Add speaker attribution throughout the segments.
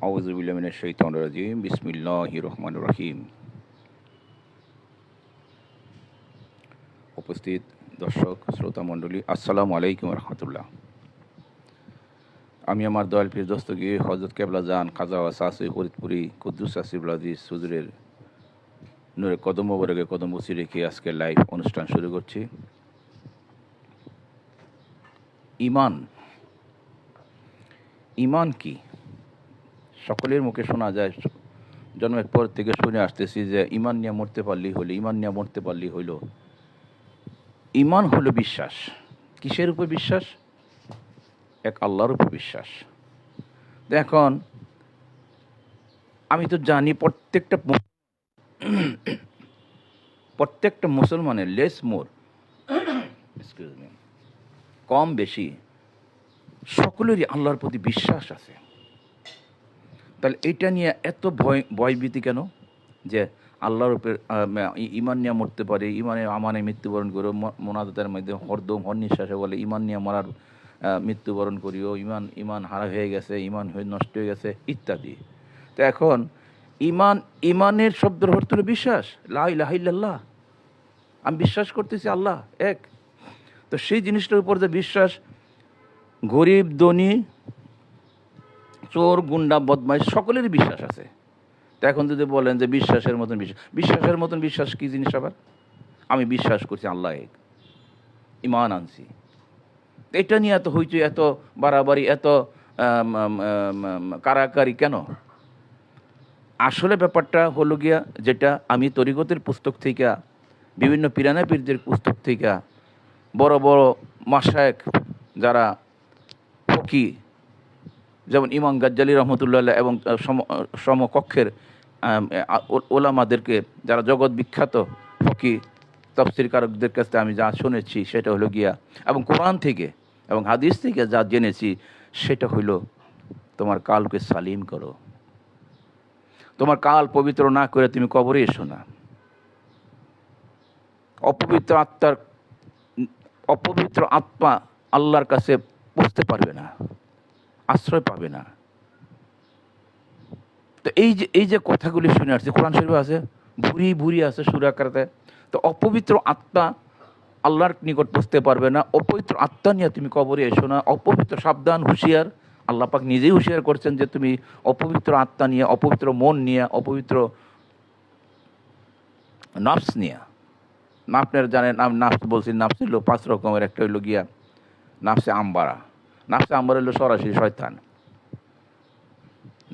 Speaker 1: আউযুবিল্লাহি মিনাশ শাইতানির রাজিম। বিসমিল্লাহির রহমানির রহিম। উপস্থিত দর্শক শ্রোতা মণ্ডলী, আসসালামু আলাইকুম রহমতুল্লাহ। আমি আমার দয়াল পীর দস্তগীর হযরত কেবলা জান খাজা ওয়াসাসি ফরিদপুরি কুদ্দুস আসিফুল আজিজ হুজুরের নূরে কদম মোবারকে কদম বসি রেখে আজকের লাইভ অনুষ্ঠান শুরু করছি। ঈমান, ঈমান কি? সকলের মুখে শোনা যায়, জন্মের পর থেকে শুনে আসতেছি যে ঈমান নিয়ে মরতে পারলেই হইল, ঈমান নিয়ে মরতে পারলেই হইল। ঈমান হলো বিশ্বাস। কিসের উপর বিশ্বাস? এক আল্লাহর উপর বিশ্বাস। এখন আমি তো জানি প্রত্যেকটা মুসলমানের লেস মোর এক্সকিউজ মি কম বেশি সকলেরই আল্লাহর প্রতি বিশ্বাস আছে। তাহলে এটা নিয়ে এত ভয়ভীতি কেন যে আল্লাহর উপর ঈমান নিয়ে মরতে পারে, ঈমানে আমানে মৃত্যুবরণ করে মোনাজাতের মধ্যে হরদম হরনিঃশ্বাসে বলে ঈমান নিয়ে মরার মৃত্যুবরণ করিও, ঈমান হারা হয়ে গেছে, ঈমান হয়ে নষ্ট হয়ে গেছে ইত্যাদি। তো এখন ঈমানের শব্দের অর্থ হলো বিশ্বাস। লা ইলাহা ইল্লাল্লাহ, আমি বিশ্বাস করতেছি আল্লাহ এক। তো সেই জিনিসটার উপর যে বিশ্বাস, গরিব ধনী চোর গুন্ডা বদমাইশ সকলেরই বিশ্বাস আছে। তো এখন যদি বলেন যে বিশ্বাসের মতন বিশ্বাস কি জিনিস আবার? আমি বিশ্বাস করছি আল্লাহ এক, ঈমান আনছি। এটা নিয়ে এত হইচই, এত বাড়াবাড়ি, এত কারাকারি কেন? আসলে ব্যাপারটা হলো গিয়া, যেটা আমি তরিকতের পুস্তক থেকে, বিভিন্ন পিরানা পীরদের পুস্তক থেকে, বড় বড় মাশায়েখ যারা ফকি, যেমন ইমাম গাজ্জালী রহমতুল্লাহ এবং সমকক্ষের ওলামাদেরকে, যারা জগৎ বিখ্যাত ফকি তাফসীর কারকদের কাছ থেকে আমি যা শুনেছি সেটা হলো গিয়া, এবং কোরআন থেকে এবং হাদিস থেকে যা জেনেছি সেটা হইল, তোমার কালকে সালিম করো। তোমার কাল পবিত্র না করে তুমি কবরে এসো না। অপবিত্র আত্মা আল্লাহর কাছে পৌঁছতে পারবে না, আশ্রয় পাবে না। তো এই যে কথাগুলি শুনে আসছে, কোরআন শরীফে আছে, ভুরি আছে সূরা আকারে। তো অপবিত্র আত্মা আল্লাহর নিকট পৌঁছতে পারবে না। অপবিত্র আত্মা নিয়ে তুমি কবরে এসো না। অপবিত্র, সাবধান, হুঁশিয়ার। আল্লাহ পাক নিজেই হুঁশিয়ার করছেন যে তুমি অপবিত্র আত্মা নিয়ে, অপবিত্র মন নিয়ে, অপবিত্র নফস নিয়ে। আপনারা জানেন, আমি নাফস বলছি, নাফস হলো 5 রকমের। একটা হইল গিয়া নাফসে আম্বারা। নাফসে আম্বারা হলো সরাসরি শয়তান,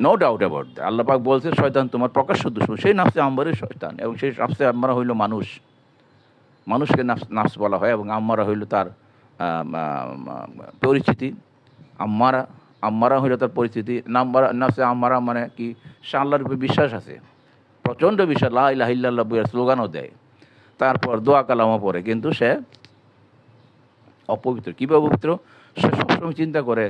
Speaker 1: নো ডাউট অ্যাবাউট দ্যাট। আল্লাহ পাক বলছে শয়তান তোমার প্রকাশ্য দুশমন। সেই নাফসে আম্বারের শয়তান, এবং সেই নাফসে আম্বারা হইল মানুষ। মানুষকে নাফস বলা হয়, এবং আম্মারা হইল তার পরিচিতি। আম্মারা হইল তার পরিচিতি। নাফসে আম্মারা মানে কি? সে আল্লাহর উপর বিশ্বাস আছে, প্রচণ্ড বিশ্বাস, লা ইলাহা ইল্লাল্লাহ বইয়ের স্লোগানও দেয়, তারপর দোয়া কালামও পড়ে, কিন্তু সে অপবিত্র। কীভাবে অপবিত্র? সে সবসময় চিন্তা করে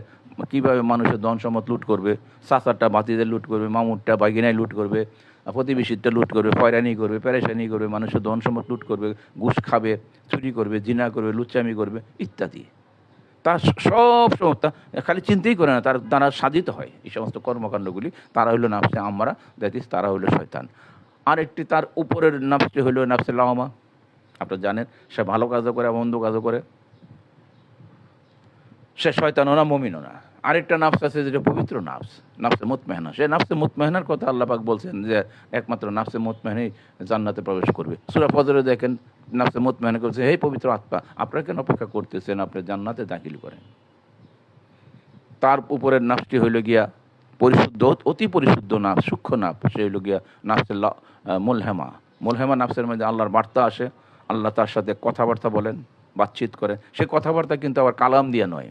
Speaker 1: কীভাবে মানুষের ধন সম্পদ লুট করবে, চাচারটা বাতিদের লুট করবে, মামুরটা বাইগিনায় লুট করবে, প্রতিবেশীরটা লুট করবে, হয়রানি করবে, পেরেশানি করবে, মানুষের ধন সম্পদ লুট করবে, ঘুষ খাবে, চুরি করবে, জিনা করবে, লুচ্চামি করবে ইত্যাদি। তার সব সময় খালি চিন্তাই করে না, তার দ্বারা সাধিত হয় এই সমস্ত কর্মকাণ্ডগুলি। তারা হইল নাফসে আম্মারা, দ্যাট ইজ তারা হইল শয়তান। আরেকটি তার উপরের নাফসটি হইল নাফসে লাওয়ামা। আপনারা জানেন, সে ভালো কাজও করে, মন্দ কাজও করে, সে শয়তানও না, মুমিনও না। আরেকটা নাফস আছে যেটা পবিত্র নাফস, নাফসে মুতমাইনা। সে নাফসে মুতমাইনার কথা আল্লাহ পাক বলছেন যে একমাত্র নাফসে মুতমাইনাই জান্নাতে প্রবেশ করবে। সূরা ফজরে দেখেন, নাফসে মুতমাইনা করছে, হে পবিত্র আত্মা, আপনারা কেন অপেক্ষা করতেছেন, আপনি জান্নাতে দাখিল করেন। তার উপরের নাফসটি হইল গিয়া পরিশুদ্ধ, অতি পরিশুদ্ধ নাফস, সূক্ষ্ম নাফস। সে হইল গিয়া নাফসে মুলহেমা। মুলহেমা নাফসের মধ্যে আল্লাহর বার্তা আসে, আল্লাহ তার সাথে কথাবার্তা বলেন, বাতচিত করেন। সে কথাবার্তা কিন্তু আবার কালাম দিয়ে নয়।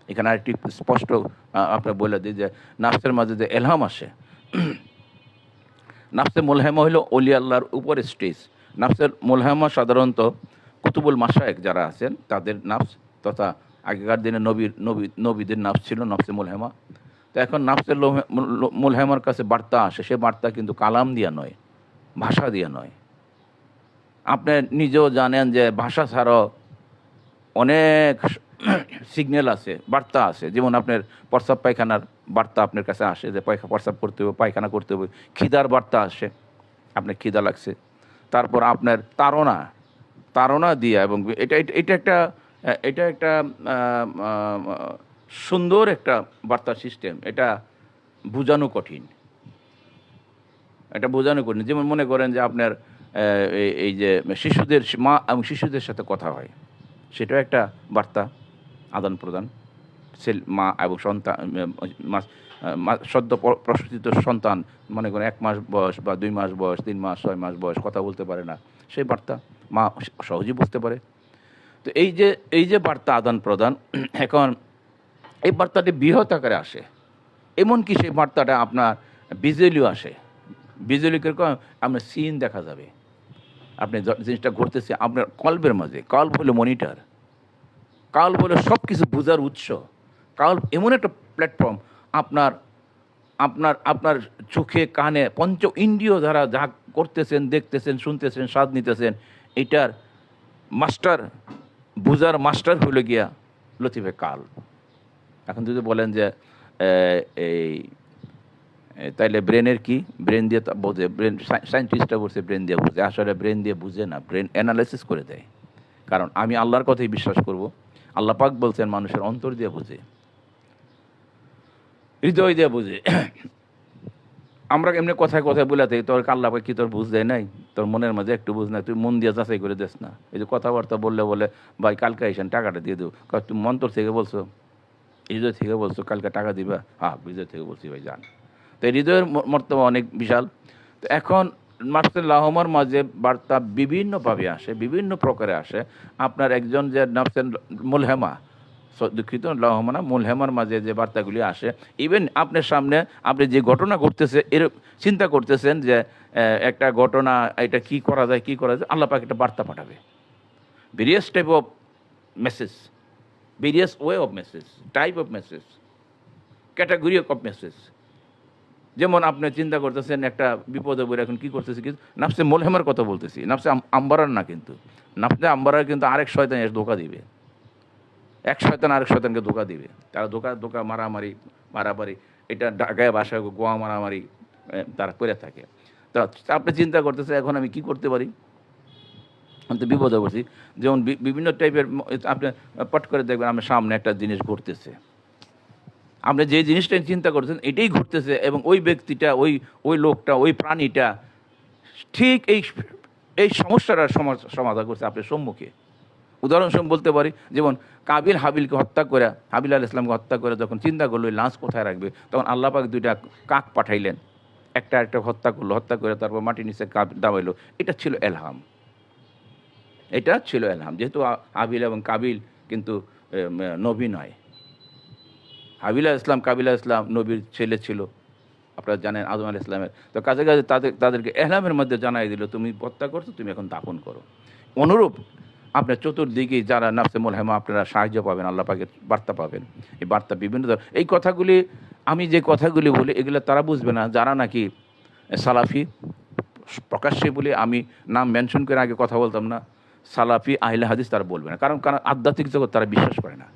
Speaker 1: এখানে আরেকটি স্পষ্ট আপনার বলে দিই যে নাফসের মাঝে যে এলহাম আসে, নাফসে মুলহেমা হইল অলি আল্লাহর উপরে স্টেজ। নাফসের মুলহেমা সাধারণত কুতুবুল মাশায়েখ যারা আছেন তাদের নাফস, তথা আগেকার দিনে নবীদের নাফস ছিল নাফসে মুলহেমা। তো এখন নাফসের মুলহেমার কাছে বার্তা আসে, সে বার্তা কিন্তু কালাম দিয়া নয়, ভাষা দিয়া নয়। আপনি নিজেও জানেন যে ভাষা ছাড়াও অনেক সিগন্যাল আছে, বার্তা আছে। যেমন আপনার প্রস্রাব পায়খানার বার্তা আপনার কাছে আসে যে প্রস্রাব করতে হবে, পায়খানা করতে হবে। খিদার বার্তা আসে, আপনার খিদা লাগছে। তারপর আপনার তাড়না দিয়া, এবং এটা একটা সুন্দর একটা বার্তা সিস্টেম। এটা বোঝানো কঠিন, যেমন মনে করেন যে আপনার এই যে শিশুদের মা এবং শিশুদের সাথে কথা হয়, সেটাও একটা বার্তা আদান প্রদান। মা এবং সন্তান, সদ্য প্রসূতিত সন্তান মনে করেন 1 মাস বয়স বা 2 মাস বয়স, 3 মাস, 6 মাস বয়স, কথা বলতে পারে না, সেই বার্তা মা সহজেই বুঝতে পারে। তো এই যে বার্তা আদান প্রদান, এখন এই বার্তাটি বৃহৎ আকারে আসে। এমনকি সেই বার্তাটা আপনার ভিজুয়ালিও আসে। ভিজুয়ালি কিরকম? আপনার সিন দেখা যাবে, আপনি জিনিসটা ঘটতেছে আপনার কল্পের মাঝে। কল্প হলো মনিটর, কল্প হলো সব কিছু বোঝার উৎস। কল্প এমন একটা প্ল্যাটফর্ম, আপনার আপনার আপনার চোখে কানে পঞ্চ ইন্দ্রিয় দ্বারা যা করতেছেন, দেখতেছেন, শুনতেছেন, স্বাদ নিতেছেন, এটার মাস্টার, বুঝার মাস্টার হলো গিয়া লতিফে কাল। এখন যদি বলেন যে এই তাইলে ব্রেনের কি? ব্রেন দিয়ে বোঝে, ব্রেন সায়েন্টিস্টরা বলছে ব্রেন দিয়ে বুঝে। আসলে ব্রেন দিয়ে বুঝে না, ব্রেন অ্যানালাইসিস করে দেয়। কারণ আমি আল্লাহর কথাই বিশ্বাস করব। আল্লাহ পাক বলছেন মানুষের অন্তর দিয়ে বুঝে, হৃদয় দিয়ে বুঝে। আমরা এমনি কথায় কথায় বলে থাকি, তোর আল্লাহ পাক কি তোর বুঝ দেয় নাই? তোর মনের মাঝে একটু বুঝ নাই? তুই মন দিয়ে যাচাই করে দেস না? এই যে কথাবার্তা বলে ভাই কালকে আইসেন টাকাটা দিয়ে দেবো, তুমি মন্তর থেকে বলছো, হৃদয় থেকে বলছো কালকে টাকা দিবা? হ্যাঁ, হৃদয় থেকে বলছি ভাই, যান। তো হৃদয়ের মর্তবা অনেক বিশাল। তো এখন নাফসে লাওয়ামার মাঝে বার্তা বিভিন্নভাবে আসে, বিভিন্ন প্রকারে আসে। আপনার একজন যে নাফসে মুলহেমা, দুঃখিত, লাওয়ামা না, মুলহেমার মাঝে যে বার্তাগুলি আসে, ইভেন আপনার সামনে আপনি যে ঘটনা ঘটতেছে এর চিন্তা করতেছেন যে একটা ঘটনা, এটা কি করা যায়, আল্লাহ পাক একটা বার্তা পাঠাবে। Various type of message, various way of message, type of message, category of message. যেমন আপনি চিন্তা করতেছেন একটা বিপদে পড়ে, এখন কী করতেছি, কিন্তু নাফসে মুলহেমার কথা বলতেছি, নাফসে আম্বারার না। কিন্তু নাফসে আম্বারার কিন্তু আরেক শয়তান এসে ধোকা দিবে। এক শয়তান আরেক শয়তানকে ধোকা দিবে। তারা ধোকা মারামারি, এটা ঢাকায় বাসায় গোয়া মারামারি তারা করে থাকে। তো আপনি চিন্তা করতেছে এখন আমি কি করতে পারি, আমি তো বিপদে পড়ছি। যেমন বিভিন্ন টাইপের আপনি পট করে দেখবেন আপনার সামনে একটা জিনিস ঘটতেছে, আপনি যে জিনিসটা চিন্তা করছেন এটাই ঘটতেছে, এবং ওই ব্যক্তিটা, ওই লোকটা, ওই প্রাণীটা ঠিক এই সমস্যাটার সমাধান করছে আপনার সম্মুখে। উদাহরণস্বরূপ বলতে পারি, যেমন কাবিল হাবিলকে হত্যা করে, হাবিল আলাইহিস সালামকে হত্যা করে যখন চিন্তা করলো ওই লাশ কোথায় রাখবে, তখন আল্লাহ পাক 2টা কাক পাঠাইলেন, একটা হত্যা করলো, হত্যা করে তারপর মাটির নিচে দাবাইলো। এটা ছিল এলহাম, যেহেতু হাবিল এবং কাবিল কিন্তু নবী নয়। হাবিল আলাইহিস সালাম, কাবিল আলাইহিস সালাম নবীর ছেলে ছিল, আপনারা জানেন, আদম আলাইহিস সালামের। তো কাছে তাদেরকে এহলামের মধ্যে জানাই দিল, তুমি হত্যা করছো, তুমি এখন দাফন করো। অনুরূপ আপনার চতুর্দিকে যারা নাফসে মুলহেমা, আপনারা সাহায্য পাবেন, আল্লাহ পাকের বার্তা পাবেন। এই বার্তা বিভিন্ন এই কথাগুলি, আমি যে কথাগুলি বলি এগুলো তারা বুঝবে না যারা নাকি সালাফি প্রকাশ্যে বলে, আমি নাম মেনশন করে আগে কথা বলতাম না, সালাফি আহলে হাদিস তারা বলবে না। কারণ আধ্যাত্মিক জগৎ তারা বিশ্বাস করে না।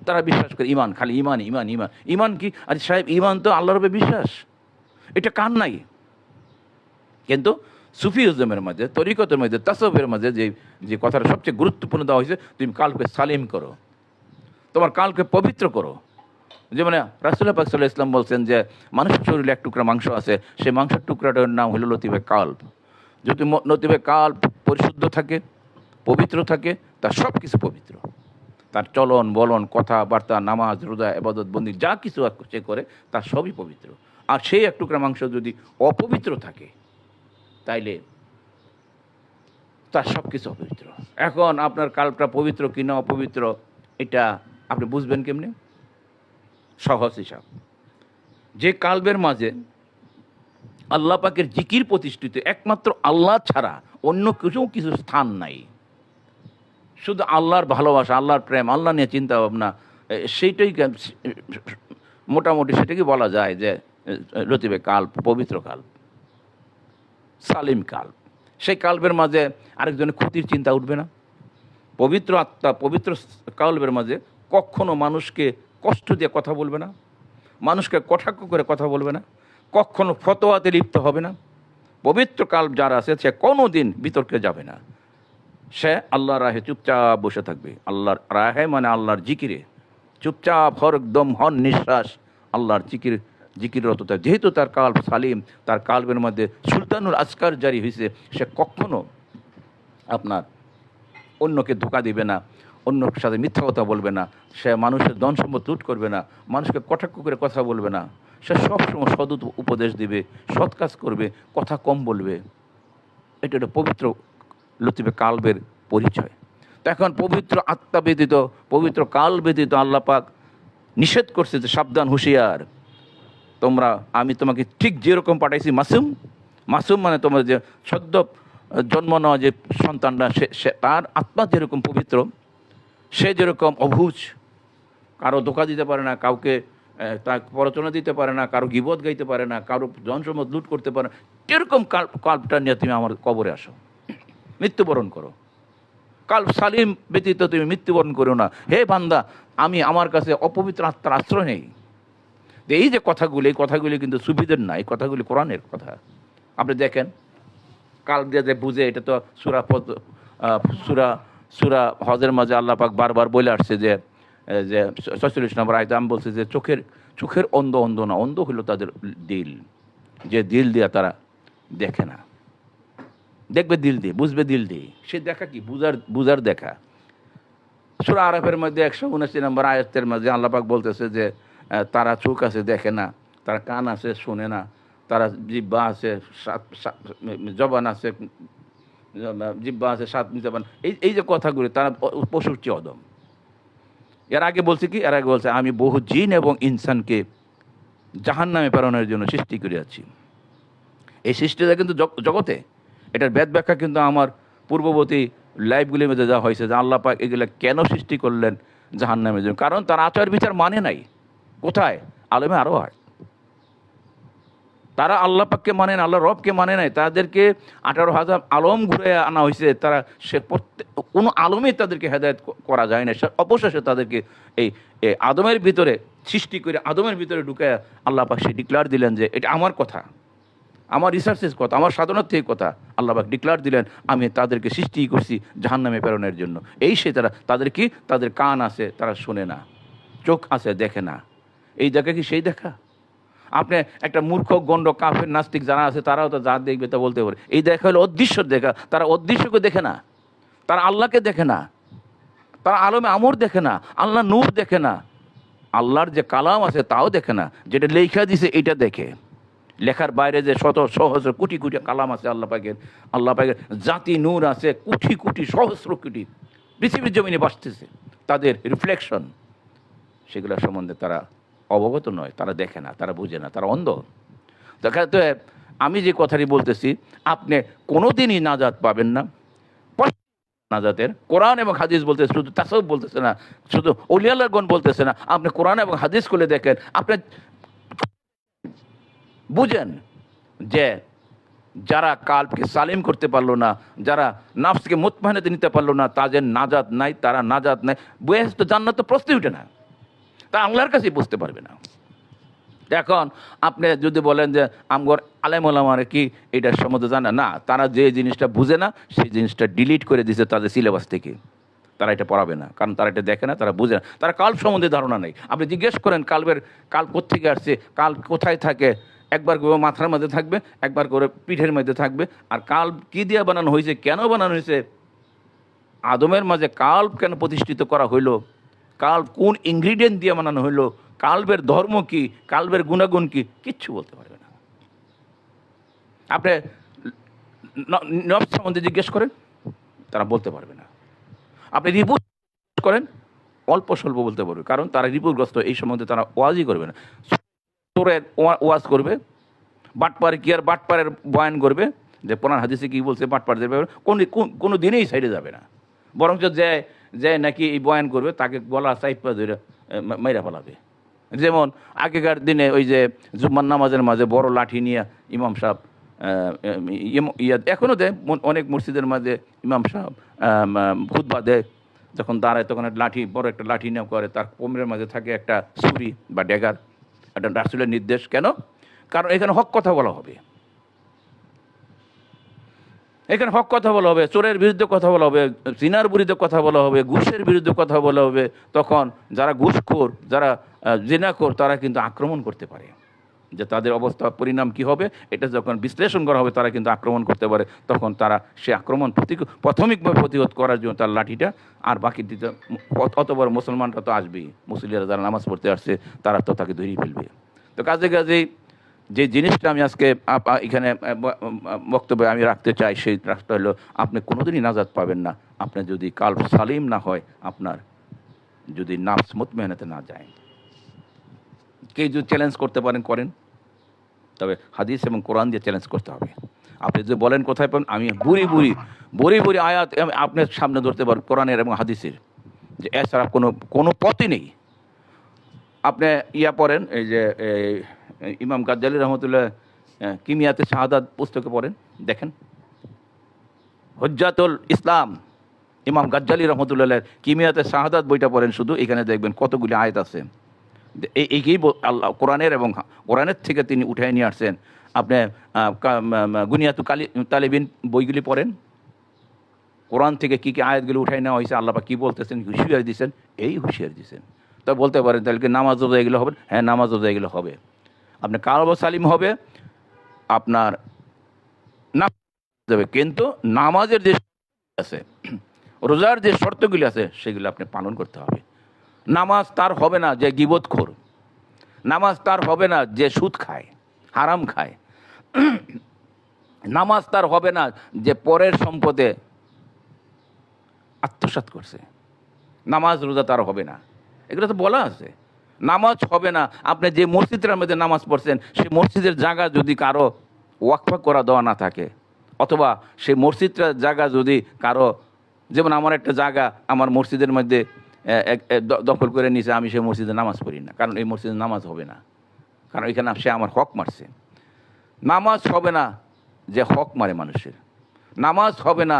Speaker 1: তারা বিশ্বাস করে ইমান, খালি ইমান। ইমান কি? আরে সাহেব, ইমান তো আল্লাহর উপরে বিশ্বাস, এটা কার নাই? কিন্তু সুফিজমের মাঝে, তরিকতের মাঝে, তাসাউফের মাঝে যে কথাটা সবচেয়ে গুরুত্বপূর্ণ দেওয়া হয়েছে, তুমি কালকে সালিম করো, তোমার কালকে পবিত্র করো। যেমন রাসূলুল্লাহ পাক সাল্লাল্লাহু আলাইহি ওয়াসাল্লাম বলছেন যে মানুষের শরীরে এক টুকরা মাংস আছে, সেই মাংসের টুকরাটার নাম হলো লতিফে কাল্ব। যদি লতিফে কাল্ব পরিশুদ্ধ থাকে, পবিত্র থাকে, তার সব কিছু পবিত্র। তার চলন বলন, কথাবার্তা, নামাজ, রোজা, ইবাদত বন্দি যা কিছু সে করে তার সবই পবিত্র। আর সেই এক টুকরা মাংস যদি অপবিত্র থাকে, তাইলে তার সব কিছু অপবিত্র। এখন আপনার কাল্বটা পবিত্র কিনা অপবিত্র, এটা আপনি বুঝবেন কেমনে? সহজ হিসাব, যে কাল্বের মাঝে আল্লাহ পাকের জিকির প্রতিষ্ঠিত, একমাত্র আল্লাহ ছাড়া অন্য কিছু স্থান নাই, শুধু আল্লাহর ভালোবাসা, আল্লাহর প্রেম, আল্লাহ নিয়ে চিন্তা ভাবনা, সেইটাই মোটামুটি সেটাকে বলা যায় যে লতিফে কাল্ব, পবিত্র কাল্ব, সালিম কাল্ব। সেই কাল্বের মাঝে আরেকজনের ক্ষতির চিন্তা উঠবে না। পবিত্র আত্মা, পবিত্র কাল্বের মাঝে কখনো মানুষকে কষ্ট দিয়ে কথা বলবে না, মানুষকে কটাক্ষ করে কথা বলবে না, কখনো ফতোয়াতে লিপ্ত হবে না। পবিত্র কাল্ব যার আছে সে কোনো দিন বিতর্কে যাবে না, সে আল্লাহর রাহে চুপচাপ বসে থাকবে। আল্লাহর রাহে মানে আল্লাহর জিকিরে চুপচাপ হরদম হন নিঃশ্বাস আল্লাহর জিকিররত থাকে। যেহেতু তার কাল্ব সালিম, তার কাল্বের মধ্যে সুলতানুল আসকার জারি হয়েছে, সে কখনো আপনার অন্যকে ধোঁকা দিবে না, অন্যর সাথে মিথ্যা কথা বলবে না, সে মানুষের ধন সম্পদ লুট করবে না, মানুষকে কটাক্ষ করে কথা বলবে না, সে সবসময় সদ উপদেশ দিবে, সৎ কাজ করবে, কথা কম বলবে। এটা একটা পবিত্র লতিফে কাল্বের পরিচয়। তো এখন পবিত্র আত্মা ব্যতীত, পবিত্র কাল ব্যতীত আল্লাহ পাক নিষেধ করছে যে সাবধান, হুঁশিয়ার, তোমরা, আমি তোমাকে ঠিক যেরকম পাঠাইছি মাসুম, মাসুম মানে তোমার যে সদ্য জন্ম নেওয়া যে সন্তানরা, সে তার আত্মা যেরকম পবিত্র, সে যেরকম অবুঝ, কারো ধোঁকা দিতে পারে না, কাউকে তার প্ররোচনা দিতে পারে না, কারো গীবত গাইতে পারে না, কারো জনসম্পদ লুট করতে পারে না, এরকম কাল্পটা নিয়ে তুমি আমার কবরে আসো, মৃত্যুবরণ করো। কাল্ব সালিম ব্যতীত তুমি মৃত্যুবরণ করো না। হে বান্দা, আমি আমার কাছে অপবিত্র আত্মার আশ্রয় নেই। এই যে কথাগুলি, এই কথাগুলি কিন্তু সুবিধের না, এই কথাগুলি কোরআনের কথা। আপনি দেখেন কাল্ব দিয়ে যে বুঝে, এটা তো সুরা হজের মাঝে আল্লাহ পাক বারবার বলে আসছে যে ৪৬ নম্বর আয়াতে আমি বলছি যে চোখের অন্ধ না, অন্ধ হলো তাদের দিল, যে দিল দিয়ে তারা দেখে না। দেখবে দিল দিয়ে, বুঝবে দিল দিয়ে, সে দেখা কি বুঝার দেখা। সূরা আরাফের মধ্যে ১৭৯ নম্বর আয়াতের মাঝে আল্লাহ পাক বলতেছে যে তারা চোখ আছে দেখে না, তারা কান আছে শোনে না, তারা জিহ্বা আছে, জবান আছে, জিহ্বা আছে, স্বাদ নিতে পারে। এই যে কথাগুলি, তারা পশুর চেয়ে অদম। এর আগে বলছে কি? এর আগে বলছে আমি বহু জিন এবং ইনসানকে জাহান্নামে প্রেরণের জন্য সৃষ্টি করিয়াছি। এই সৃষ্টিটা কিন্তু জগতে, এটার বেদ ব্যাখ্যা কিন্তু আমার পূর্ববর্তী লাইফগুলির মধ্যে যা হয়েছে যে আল্লাহ পাক এগুলো কেন সৃষ্টি করলেন জাহান্নামের জন্য, কারণ তারা আচার বিচার মানে নাই। কোথায়? আলমে আরও হয়, তারা আল্লাহ পাককে মানে না, আল্লাহ রবকে মানে নাই। তাদেরকে 18,000 আলম ঘুরে আনা হয়েছে, তারা সে কোনো আলমে তাদেরকে হেদায়েত করা যায় না। অবশেষে তাদেরকে এই আদমের ভিতরে সৃষ্টি করে, আদমের ভিতরে ঢুকে আল্লাহ পাক সে ডিক্লার দিলেন যে এটা আমার কথা, আমার রিসার্চের কথা, আমার সাধনার থেকে কথা। আল্লাহ পাক ডিক্লার দিলেন আমি তাদেরকে সৃষ্টি করছি জাহান্নামে প্রেরণের জন্য। এই সে তাদের কি, তাদের কান আছে, তারা শোনে না, চোখ আছে, দেখে না। এই দেখা কি সেই দেখা? আপনি একটা মূর্খ গণ্ড কাফের নাস্তিক যারা আছে, তারাও তো যা দেখবে তা বলতে পারে। এই দেখা হলো অদৃশ্যর দেখা। তারা অদৃশ্যকে দেখে না, তারা আল্লাহকে দেখে না, তারা আলমে আমর দেখে না, আল্লাহ নূর দেখে না, আল্লাহর যে কালাম আছে তাও দেখে না। যেটা লেখা দিছে এটা দেখে। লেখার বাইরে যে শত সহস্র কোটি কোটি কালাম আছে আল্লাহ পাকের জাতি নূর আছে, কোটি কোটি সহস্র কোটি পৃথিবীর জমিনে বাসতেছে, তাদের রিফ্লেকশন, সেগুলো সম্বন্ধে তারা অবগত নয়, তারা দেখে না, তারা বুঝে না, তারা অন্ধ। তো আমি যে কথাটি বলতেছি, আপনি কোনোদিনই নাজাত পাবেন না। নাজাতের কোরআন এবং হাদিস বলতেছে, শুধু তাসাউফ বলতেছে না, শুধু ওলিয়া আল্লাহগণ বলতেছে না, আপনি কোরআন এবং হাদিস খুলে দেখেন, আপনি বুঝেন যে যারা কাল্বকে সালিম করতে পারলো না, যারা নাফসকে মুতমাইনাতে নিতে পারলো না, তাদের নাজাত নাই, তারা নাজাত নাই। বেহেশত জান্নাত তো প্রশ্নই ওঠে না, তা আল্লাহর কাছেই বুঝতে পারবে না। এখন আপনি যদি বলেন যে আমগর আলেম ওলামারা কি এটার সম্বন্ধে জানে না, তারা যে জিনিসটা বুঝে না সেই জিনিসটা ডিলিট করে দিয়েছে তাদের সিলেবাস থেকে। তারা এটা পড়াবে না, কারণ তারা এটা দেখে না, তারা বুঝে না, তারা কাল্ব সম্বন্ধে ধারণা নেই। আপনি জিজ্ঞেস করেন কাল্ব কোত্থেকে আসছে, কাল্ব কোথায় থাকে, একবার করে মাথার মধ্যে থাকবে, একবার করে পিঠের মধ্যে থাকবে। আর কাল্ব কী দিয়ে বানানো হয়েছে, কেন বানানো হয়েছে, আদমের মাঝে কাল্ব কেন প্রতিষ্ঠিত করা হইল, কাল্ব কোন ইনগ্রিডিয়েন্ট দিয়ে বানানো হইলো, কাল্বের ধর্ম কি, কাল্বের গুণাগুণ কি, কিচ্ছু বলতে পারবে না। আপনি নফস সম্বন্ধে জিজ্ঞেস করেন, তারা বলতে পারবে না। আপনি রিপু করেন, অল্প স্বল্প বলতে পারবে, কারণ তারা রিপুগ্রস্ত, এই সম্বন্ধে তারা ওয়াজই করবে না। চোরের ওয়াজ করবে, বাটপারে কি আর বাটপারের বয়ান করবে যে কোরআন হাদিসে কী বলছে, বাটপারদের ব্যাপারে কোনো দিনেই সাইডে যাবে না, বরঞ্চ যে নাকি এই বয়ান করবে তাকে গলা চাইপা ধরে মাইরা ফেলাবে। যেমন আগেকার দিনে ওই যে জুম্মার নামাজের মাঝে বড় লাঠি নিয়ে ইমাম সাহেব, এখনও দেয় অনেক মসজিদের মাঝে ইমাম সাহেব খুতবা দেয়, যখন দাঁড়ায় তখন একটা লাঠি, বড় একটা লাঠি নেওয়া করে, তার কোমরের মাঝে থাকে একটা ছুরি বা ড্যাগার। একটা রাসূলের নির্দেশ। কেন? কারণ এখানে হক কথা বলা হবে, এখানে হক কথা বলা হবে, চোরের বিরুদ্ধে কথা বলা হবে, জিনার বিরুদ্ধে কথা বলা হবে, ঘুষের বিরুদ্ধে কথা বলা হবে। তখন যারা ঘুষখোর, যারা জিনাখোর, তারা কিন্তু আক্রমণ করতে পারে। যে তাদের অবস্থা পরিণাম কি হবে এটা যখন বিশ্লেষণ করা হবে, তারা কিন্তু আক্রমণ করতে পারে। তখন তারা সে আক্রমণ প্রাথমিকভাবে প্রতিরোধ করার জন্য তার লাঠিটা, আর বাকি দিতে অত বড় মুসলমানরা তো আসবেই, মুসলিমরা যারা নামাজ পড়তে আসছে তারা তো তাকে ধরিয়ে ফেলবে। তো কাজেই যে জিনিসটা আমি আজকে এখানে বক্তব্যে আমি রাখতে চাই, সেই রাস্তা হলো আপনি কোনোদিনই নাজাত পাবেন না আপনি যদি কাল্ব সালিম না হয়, আপনার যদি নাফস মুতমাইনাতে না যায়। কে যদি চ্যালেঞ্জ করতে পারেন করেন, তবে হাদিস এবং কোরআন দিয়ে চ্যালেঞ্জ করতে হবে। আপনি যদি বলেন কোথায় পাবেন, আমি বুড়ি বুড়ি আয়াত আপনার সামনে ধরতে পারেন কোরআনের এবং হাদিসের, যে এছাড়া কোনো পথই নেই। আপনি পড়েন, এই যে ইমাম গাজ্জালী রহমতুল্লাহ কিমিয়াতে শাহাদাত পুস্তকে পড়েন, দেখেন হুজ্জাতুল ইসলাম ইমাম গাজ্জালী রহমতুল্লাহ কিমিয়াতে শাহাদাত বইটা পড়েন, শুধু এখানে দেখবেন কতগুলি আয়াত আছে। এইকেই আল্লাহ কোরআনের এবং কোরআনের থেকে তিনি উঠে নিয়ে আসছেন। আপনি গুনিয়াতু তালিবিন বইগুলি পড়েন, কোরআন থেকে কী কী আয়াতগুলি উঠাই নেওয়া হয়েছে, আল্লাহ পাক কী বলতেছেন, হুঁশিয়ারি দিচ্ছেন, এই হুঁশিয়ারি দিচ্ছেন। তো বলতে পারেন তাহলে কি নামাজ রোজা এগুলো হবে? হ্যাঁ, নামাজ রোজা এগুলো হবে। আপনি কালব সালিম হবে, আপনার না যাবে, কিন্তু নামাজের যে আছে, রোজার যে শর্তগুলি আছে, সেগুলো আপনি পালন করতে হবে। নামাজ তার হবে না যে গীবতখোর, নামাজ তার হবে না যে সুদ খায়, হারাম খায়, নামাজ তার হবে না যে পরের সম্পদে আত্মসাৎ করছে, নামাজ রোজা তার হবে না। এগুলো তো বলা আছে। নামাজ হবে না, আপনি যে মসজিদের মধ্যে নামাজ পড়ছেন, সেই মসজিদের জায়গা যদি কারো ওয়াকফ করা দেওয়া না থাকে, অথবা সেই মসজিদটার জায়গা যদি কারো, যেমন আমার একটা জায়গা আমার মসজিদের মধ্যে দখল করে নিয়েছে, আমি সেই মসজিদে নামাজ পড়ি না, কারণ এই মসজিদে নামাজ হবে না, কারণ এখানে সে আমার হক মারছে। নামাজ হবে না যে হক মারে মানুষের, নামাজ হবে না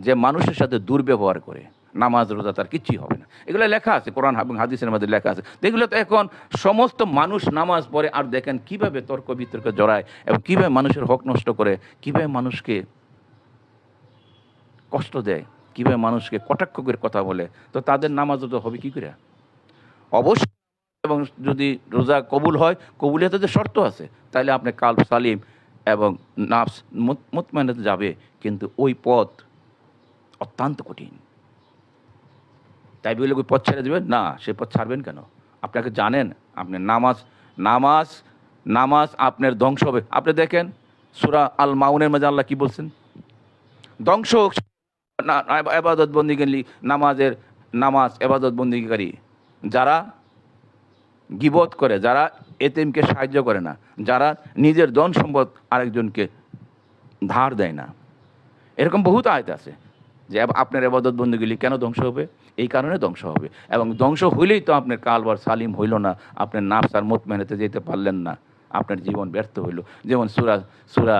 Speaker 1: যে মানুষের সাথে দুর্ব্যবহার করে, নামাজ রোজা তার কিছুই হবে না। এগুলো লেখা আছে কোরআন এবং হাদিসের মধ্যে লেখা আছে। এগুলো তো এখন সমস্ত মানুষ নামাজ পড়ে, আর দেখেন কিভাবে তর্ক বিতর্কে জড়ায় এবং কিভাবে মানুষের হক নষ্ট করে, কিভাবে মানুষকে কষ্ট দেয়, কিভাবে মানুষকে কটাক্ষ করে কথা বলে। তো তাদের নামাজ রোজা হবে কি করে? অবশ্যই, এবং যদি রোজা কবুল হয়, কবুলিয়াতের শর্ত আছে, তাহলে আপনি কালব সালিম এবং নাফস মুতমাইনাতে যাবে। কিন্তু ওই পথ অত্যন্ত কঠিন। তাই বলে ওই পথ ছেড়ে দেবেন না, সে পথ ছাড়বেন কেন? আপনাকে জানেন আপনি নামাজ আপনার ধ্বংস হবে। আপনি দেখেন সূরা আল মাউনের মাঝে আল্লাহ কি বলছেন? ধ্বংস এবাদত বন্দিগি, নামাজ এবাদত বন্দিগিকারী, যারা গীবত করে, যারা এতিমকে সাহায্য করে না, যারা নিজের ধন সম্পদ আরেকজনকে ধার দেয় না। এরকম বহুত আয়াত আছে যে আপনার এবাদত বন্দিগুলি কেন ধ্বংস হবে? এই কারণে ধ্বংস হবে। এবং ধ্বংস হইলেই তো আপনার কালবার সালিম হইল না, আপনার নাফস আর মুতমাইনাতে যেতে পারলেন না, আপনার জীবন ব্যর্থ হইল। যেমন সূরা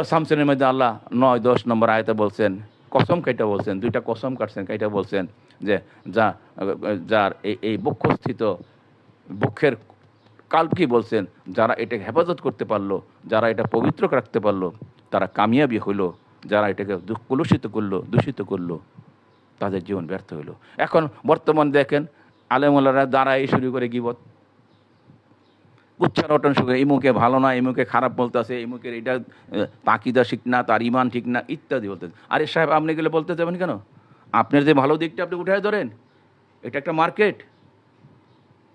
Speaker 1: শামসের মধ্যে আল্লাহ 9-10 নম্বর আয়াতে বলছেন, কসম কাইটা বলছেন, দুইটা কসম কাটছেন, কাইটা বলছেন যে যার এই বক্ষস্থিত বক্ষের কাল্ব কি বলছেন, যারা এটাকে হেফাজত করতে পারলো, যারা এটা পবিত্র রাখতে পারলো, তারা কামিয়াবি হইলো। যারা এটাকে দূষিত করলো, তাদের জীবন ব্যর্থ হইলো। এখন বর্তমান দেখেন আলেমুল্লাহরা দাঁড়াই শুরু করে গীবত, উচ্চারণ শুরু করে, ইমুকে ভালো না, ইমুকে খারাপ বলতেছে, ইমুকের এটা তাকিদা ঠিক না, তার ইমান ঠিক না, ইত্যাদি বলতে। আরে সাহেব, আপনি গেলে বলতে যাবেন কেন? আপনার যে ভালো দিকটা আপনি উঠায় ধরেন। এটা একটা মার্কেট,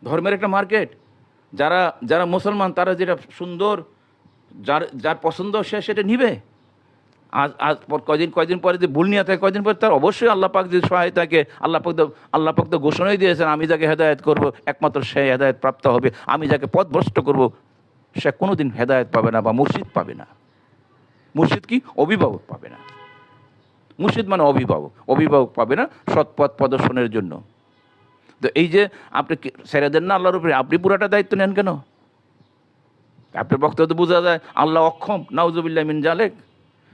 Speaker 1: ধর্মের একটা মার্কেট। যারা মুসলমান, তারা যেটা সুন্দর, যার পছন্দ সে সেটা নিবে। আজ কয়দিন পরে যে ভুল নিয়ে থাকে, কয়দিন পরে তার অবশ্যই আল্লাহ পাক যে সহায়তাকে, আল্লাহ পাক তো ঘোষণাই দিয়েছেন, আমি যাকে হেদায়েত করব একমাত্র সে হেদায়েত প্রাপ্ত হবে, আমি যাকে পথভ্রষ্ট করব সে কোনোদিন হেদায়েত পাবে না বা মুর্শিদ পাবে না। মুর্শিদ কি? অভিভাবক পাবে না। মুর্শিদ মানে অভিভাবক পাবে না সৎ পথ প্রদর্শনের জন্য। তো এই যে আপনি ছেড়ে দেন না আল্লাহর উপরে, আপনি পুরাটা দায়িত্ব নেন কেন? আপনার বক্তব্য বোঝা যায় আল্লাহ অক্ষম, নাউজুবিল্লাহ মিন জালেক।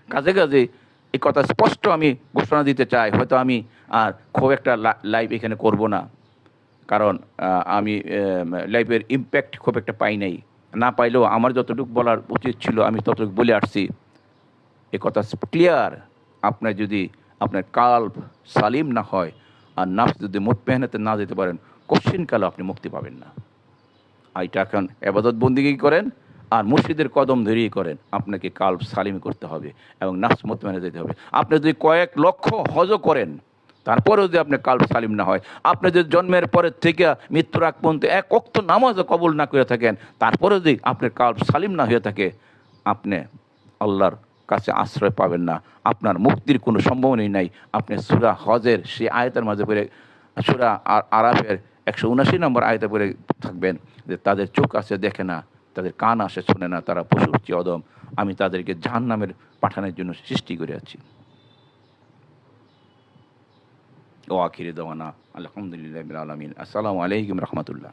Speaker 1: কাজে এই কথা স্পষ্ট আমি ঘোষণা দিতে চাই। হয়তো আমি আর খুব একটা লাইভ এখানে করব না, কারণ আমি লাইভের ইম্প্যাক্ট খুব একটা পাই নাই। না পাইলেও আমার যতটুকু বলার উচিত ছিল আমি ততটুকু বলে আসছি। এ কথা ক্লিয়ার, আপনার যদি আপনার কাল্ব সালিম না হয় আর নাফস যদি মুতমাইন্নাতে না যেতে পারেন, কোশ্চিনকালেও আপনি মুক্তি পাবেন না। এইটা এখন এবাদত বন্দিগি করেন আর মুর্শিদের কদম ধরিয়ে করেন, আপনাকে কাল্ব সালিম করতে হবে এবং নাফস মুতমাইন্না যেতে হবে। আপনি যদি কয়েক লক্ষ হজও করেন, তারপরেও যদি আপনার কাল্ব সালিম না হয়, আপনি যদি জন্মের পরের থেকে মৃত্যুর আগ পর্যন্ত এক ওয়াক্ত নামাজও কবুল না করে থাকেন, তারপরেও যদি আপনার কাল্ব সালিম না হয়ে থাকে, আপনি আল্লাহর কাছে আশ্রয় পাবেন না, আপনার মুক্তির কোনো সম্ভাবনাই নাই। আপনি সূরা হজের সেই আয়াতের মাঝে পড়ে, সূরা আরাফের 179 নম্বর আয়াতে পড়ে থাকবেন যে তাদের চোখ আছে দেখে না, তাদের কান আসে শোনে না, তারা পশুর চেয়ে অদম, আমি তাদেরকে জাহান্নামের পাঠানোর জন্য সৃষ্টি করে আছি। ও আখিরি দাওয়ানা আলহামদুলিল্লাহি রাব্বিল আলামিন। আসসালামু আলাইকুম রহমতুল্লাহ।